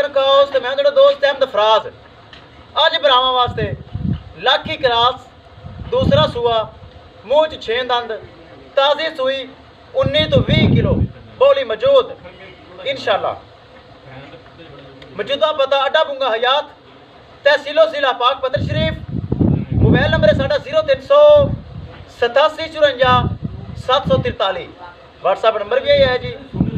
खातर काउस मैं तेरा दोस्त अहमद फराज। अज भरावां वास्ते लाखी क्रास दूसरा सूआ मूँह च 6 दंद ताज़ी सूई 19 तो 20 किलो बोली मौजूद इंशाअल्लाह। मौजूदा पता अड्डा बुंगा हयात तहसीलो जिला पाक पतर शरीफ। मोबाइल नंबर है साढ़ा 0300 87 54 743। व्हाट्सएप नंबर भी यही है जी,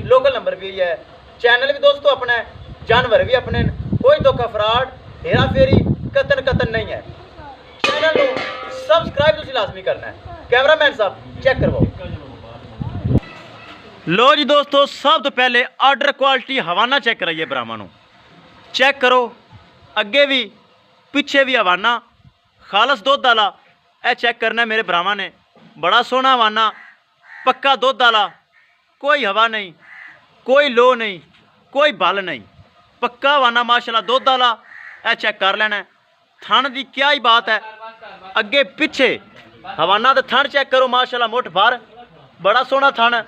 लोकल नंबर भी यही है। चैनल भी दोस्तों अपना है, जानवर भी अपने, कोई धोखा फ्रॉड हेरा फेरी कतन नहीं है। चैनल को सबसक्राइब तुसीं लाजमी करना है। कैमरामैन साहब चेक करवाओ। लो जी दोस्तों, सब तो पहले आर्डर क्वालिटी हवाना चेक कराइए। ब्राह्मण चेक करो, अगे भी पिछे भी हवाना खालस दुध वाला यह चेक करना है। मेरे भरावां ने बड़ा सोहना हवाना, पक्का दुध वाला, कोई हवा नहीं, कोई लो नहीं, कोई बल नहीं, पक्का हवाना माशाल्लाह दुध वाला। यह चेक कर लेना है। थन की क्या ही बात है, अगे पिछे हवाना तो थन चेक करो माशाल्लाह मुठ भर, बड़ा सोहना थन।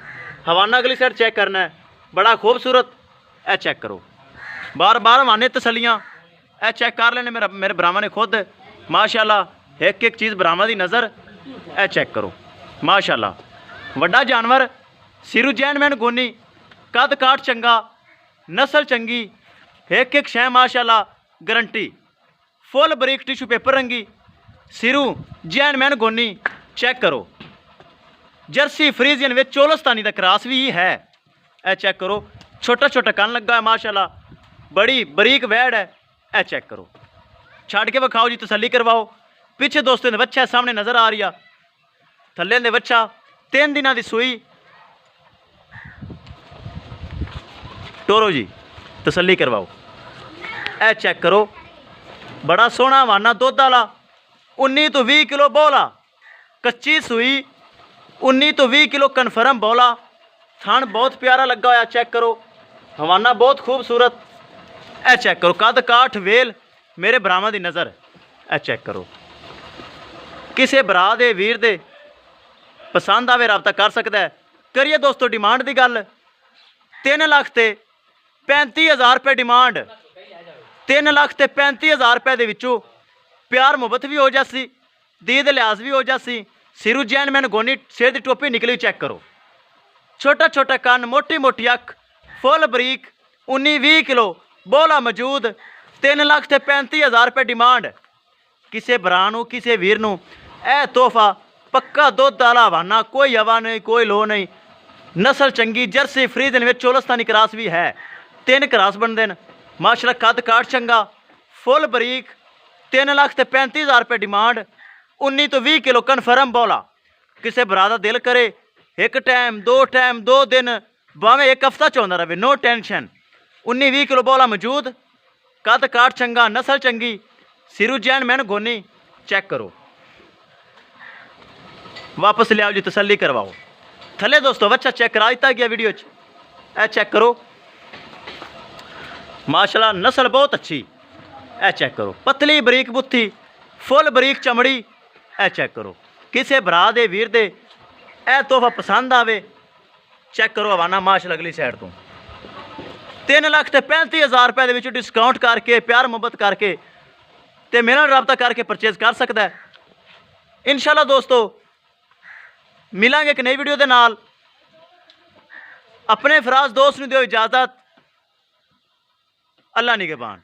हवाना अगली साइड चेक करना है, बड़ा खूबसूरत। यह चेक करो, बार बार हवाने तसलियाँ यह चेक कर लेने मेरे भरावां ने खुद माशाल्लाह। एक चीज़ भरावां की नज़र यह चेक करो माशाल्लाह। वड्डा जानवर, सिरू जैनमैन गोनी, कद काठ चंगा, नस्ल चंगी, एक शै माशाल्लाह गारंटी। फुल बरीक टिशू पेपर रंगी, सिरू जैनमैन गोनी चेक करो। जर्सी फ्रीजियन में चोलस्तानी का क्रॉस भी है। यह चेक करो, छोटा छोटा कन लगा है माशाल्लाह, बड़ी बरीक वैड़ है। यह चेक करो, छड़ के विखाओ जी, तसली करवाओ। पिछे दोस्तों ने बच्चा सामने नज़र आ रही है, थले ने बच्चा 3 दिनों की सूई। टोरो जी तसली करवाओ। यह चेक करो, बड़ा सोहना हवाना दुध वाला, 19 तो 20 किलो बोला, कच्ची सूई 19 तो 20 किलो कन्फर्म बोला। थान बहुत प्यारा लगा होया, चेक करो, हवाना बहुत खूबसूरत। यह चेक करो, कद काठ वेल मेरे भरावां दी नज़र। यह चेक करो, किसी भरा दे वीर दे पसंद आवे रबता कर सकता है। करिए दोस्तों डिमांड की गल, 3 लाख ते 35,000 रुपये डिमांड। 3 लाख ते 35,000 रुपये दे विचों प्यार मुहब्बत भी हो जासी, दीद लिहाज भी हो जासी। सिरू जैनमैन गोनी, सिर की टोपी निकली चेक करो, छोटा छोटा कन, मोटी मोटी अख, फुल बरीक, 19-20 किलो बोला मौजूद। 3 लाख ते 35,000 रुपये डिमांड। किसी भरा नूं, किसी वीर नूं यह तोहफा पक्का दुध वाला हवाना, कोई हवा नहीं, कोई लो नहीं, नस्ल चंगी, जर्सी फ्रीजन में चोलस्तानी क्रॉस भी है। 3 क्रॉस बनते हैं माशाल्लाह, कद काठ चंगा, फुल बरीक। 3 लाख ते 35,000 रुपये डिमांड। 19 तो 20 किलो कन्फर्म बोला। किसी भरा दा दिल करे एक टाइम, 2 टाइम, 2 दिन, भावें एक हफ्ता चाहता रहे, नो टेंशन। 19-20 किलो बोला मौजूद, कद काठ चंगा, नस्ल चंगी, सिरू जैनमैन गोनी चेक करो। वापस ले आओ जी, तसली करवाओ। थले दोस्तों बच्चा चेक करा दिता गया वीडियो च। यह चेक करो माशाल्लाह, नस्ल बहुत अच्छी। यह चेक करो, पतली बरीक बुत्थी, फुल बरीक चमड़ी। यह चेक करो, किसी भरा दे वीर दे यह तोहफा पसंद आवे चेक करो। हवाना माशाल्लाह अगली साइड तो 3 लाख ते 35,000 रुपये के डिस्काउंट करके, प्यार मुहब्बत करके ते मेरे नाल रबता करके परचेज कर सकता है इंशाल्लाह। दोस्तों मिलांगे एक नई वीडियो के नाल। अपने फराज दोस्त नूं दिओ इजाजत। अल्लाह निगहबान।